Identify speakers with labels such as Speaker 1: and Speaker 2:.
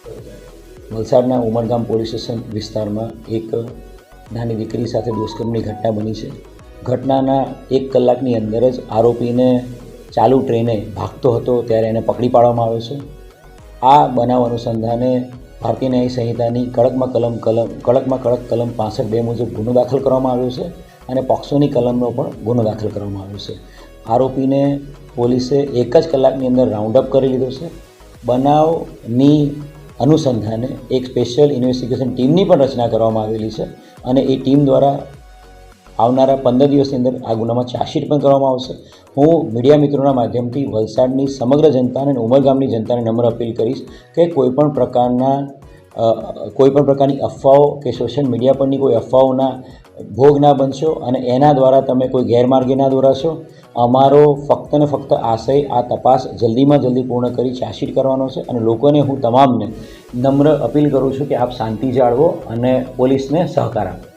Speaker 1: વલસાડના Umargam police station વિસ્તારમાં એક નાની દીકરી સાથે દુષ્કર્મની ઘટના બની છે. ઘટનાના 1 કલાકની અંદર જ આરોપીને ચાલુ ટ્રેને ભાગતો હતો ત્યારે એને પકડી પાડવામાં આવ્યો છે. આ બનાવ અનુસંધાને ભારતીય ન્યાય સંહિતાની કડકમાં કડક કલમ 65(2) મુજબ ગુનો દાખલ કરવામાં આવ્યો છે અને પોક્સોની કલમનો પણ ગુનો દાખલ કરવામાં આવ્યો છે. આરોપીને પોલીસે 1 જ કલાકની અંદર રાઉન્ડ અપ કરી લીધો છે. બનાવની અનુસંધાને એક સ્પેશિયલ ઇન્વેસ્ટિગેશન ટીમની પણ રચના કરવામાં આવેલી છે અને એ ટીમ દ્વારા આવનારા 15 દિવસની અંદર આ ગુનામાં ચાર્જશીટ પણ કરવામાં આવશે. હું મીડિયા મિત્રોના માધ્યમથી વલસાડની સમગ્ર જનતાને અને ઉમરગામની જનતાને નમ્ર અપીલ કરીશ કે કોઈપણ પ્રકારની અફવાઓ કે સોશિયલ મીડિયા પરની કોઈ અફવાઓના ભોગ ના બનશો અને એના દ્વારા તમે કોઈ ગેરમાર્ગે ના દોરાશો. અમારો ફક્ત ને ફક્ત આશય આ તપાસ જલ્દીમાં જલ્દી પૂર્ણ કરી ચાર્જશીટ કરવાનો છે અને લોકોને હું તમામને નમ્ર અપીલ કરું છું કે આપ શાંતિ જાળવો અને પોલીસને સહકાર આપો.